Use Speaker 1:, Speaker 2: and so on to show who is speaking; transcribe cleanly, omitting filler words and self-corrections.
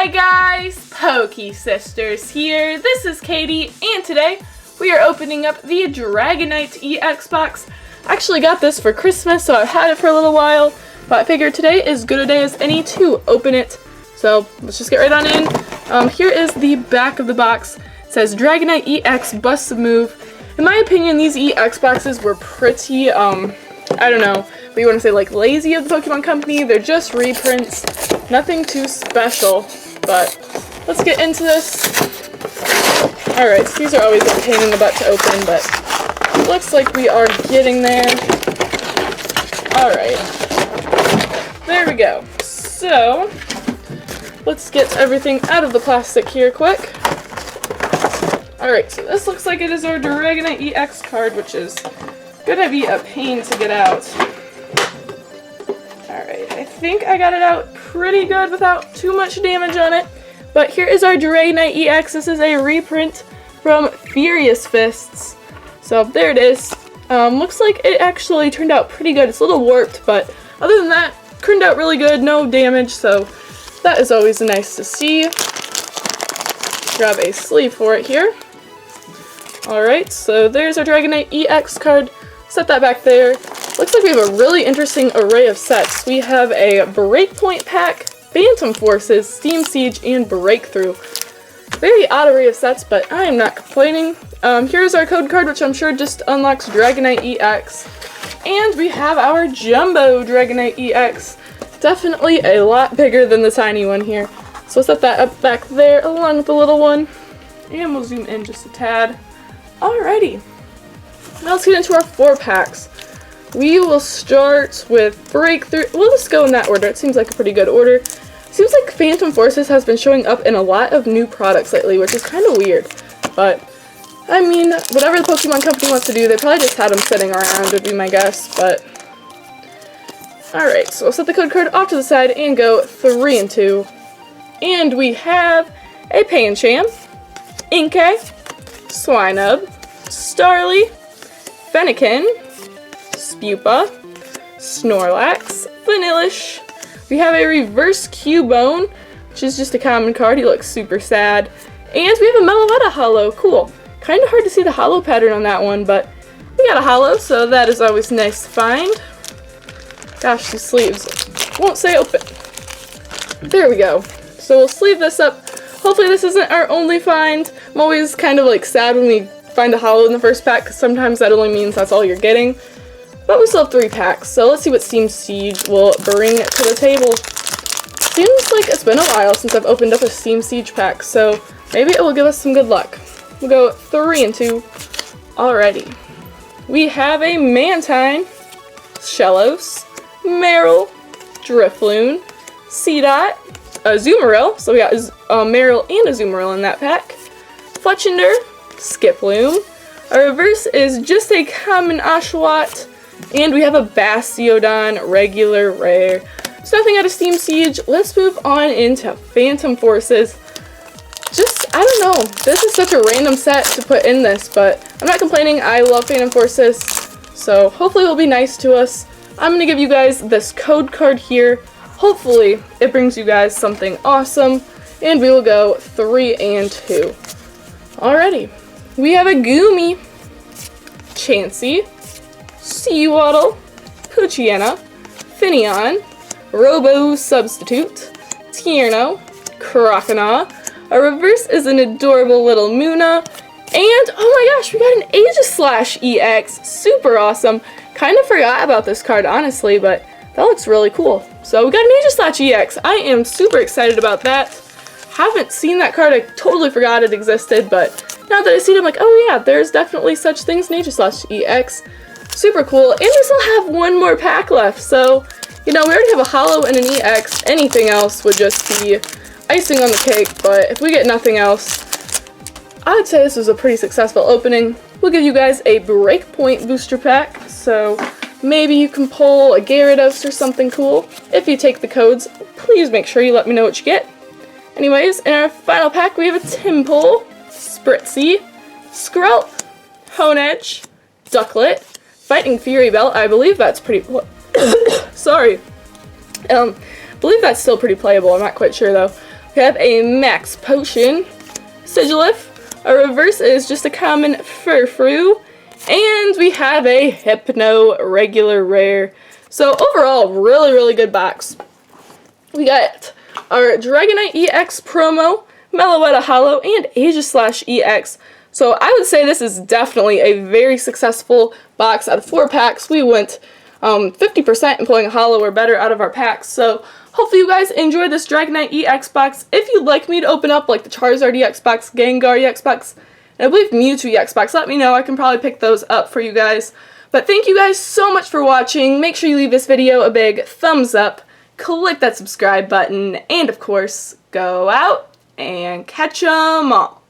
Speaker 1: Hi guys, Pokesisters here. This is Katie, and today we are opening up the Dragonite EX Box. I actually got this for Christmas, so I've had it for a little while, but I figured today is good a day as any to open it. So let's just get right on in. Here is the back of the box. It says Dragonite EX Bust a Move. In my opinion, these EX boxes were pretty, I don't know, what you want to say, like lazy of the Pokemon Company. They're just reprints, nothing too special, but let's get into this. Alright, so these are always a pain in the butt to open, but it looks like we are getting there. Alright, there we go. So, let's get everything out of the plastic here quick. Alright, so this looks like it is our Dragonite EX card, which is gonna be a pain to get out. Alright, I think I got it out pretty good without too much damage on it. But here is our Dragonite EX. This is a reprint from Furious Fists. So there it is. Looks like it actually turned out pretty good. It's a little warped, but other than that, turned out really good, no damage, so that is always nice to see. Grab a sleeve for it here. Alright, so there's our Dragonite EX card. Set that back there. Looks like we have a really interesting array of sets. We have a Breakpoint pack, Phantom Forces, Steam Siege, and Breakthrough. Very odd array of sets, but I am not complaining. Here's our code card, which I'm sure just unlocks Dragonite EX. And we have our Jumbo Dragonite EX. Definitely a lot bigger than the tiny one here. So we'll set that up back there along with the little one. And we'll zoom in just a tad. Alrighty. Now let's get into our 4 packs. We will start with Breakthrough. We'll just go in that order. It seems like a pretty good order. Seems like Phantom Forces has been showing up in a lot of new products lately, which is kind of weird. But, I mean, whatever the Pokemon Company wants to do, they probably just had them sitting around, would be my guess. But, alright, so we'll set the code card off to the side and go 3 and 2. And we have a Pancham, Inkay, Swinub, Starly, Fennekin, Spupa, Snorlax, Vanillish. We have a reverse Cubone, which is just a common card. He looks super sad. And we have a Meloetta holo. Cool. Kind of hard to see the holo pattern on that one, but we got a holo, so that is always nice to find. Gosh, these sleeves won't say open. There we go. So we'll sleeve this up. Hopefully this isn't our only find. I'm always kind of like sad when we find a holo in the first pack, because sometimes that only means that's all you're getting. But we still have 3 packs, so let's see what Steam Siege will bring to the table. Seems like it's been a while since I've opened up a Steam Siege pack, so maybe it will give us some good luck. We'll go 3 and 2. Alrighty. We have a Mantine, Shellos, Marill, Drifloon, Seedot, Azumarill, so we got Marill and Azumarill in that pack, Fletchinder, Skiploom. Our reverse is just a common Oshawott, and we have a Bastiodon regular rare. So nothing out of Steam Siege. Let's move on into Phantom Forces. Just, I don't know, this is such a random set to put in this, but I'm not complaining. I love Phantom Forces, so hopefully it'll be nice to us. I'm going to give you guys this code card here. Hopefully it brings you guys something awesome, and we will go 3 and 2. Alrighty. We have a Goomy, Chansey, Seawaddle, Poochyena, Finneon, Robo Substitute, Tierno, Croconaw. Our reverse is an adorable little Munna, and oh my gosh, we got an Aegislash EX. Super awesome. Kind of forgot about this card, honestly, but that looks really cool. So we got an Aegislash EX. I am super excited about that. Haven't seen that card. I totally forgot it existed, but now that I see it, I'm like, oh yeah, there's definitely such things in Aegislash EX. Super cool. And we still have 1 more pack left, so, you know, we already have a holo and an EX. Anything else would just be icing on the cake, but if we get nothing else, I would say this was a pretty successful opening. We'll give you guys a Breakpoint booster pack, so maybe you can pull a Gyarados or something cool. If you take the codes, please make sure you let me know what you get. Anyways, in our final pack, we have a Tympole, Spritzy, Skrelp, Honedge, Ducklet, Fighting Fury Belt. I believe that's pretty... Sorry. believe that's still pretty playable. I'm not quite sure though. We have a Max Potion Sigilif. Our reverse is just a common Furfrou. And we have a Hypno regular rare. So overall, really good box. We got our Dragonite EX promo, Meloetta Holo, and Aegislash EX. So I would say this is definitely a very successful box. Out of 4 packs, we went 50% in pulling a holo or better out of our packs. So hopefully you guys enjoyed this Dragonite EX box. If you'd like me to open up like the Charizard EX box, Gengar EX box, and I believe Mewtwo EX box, let me know. I can probably pick those up for you guys. But thank you guys so much for watching. Make sure you leave this video a big thumbs up, click that subscribe button, and of course, go out and catch 'em all.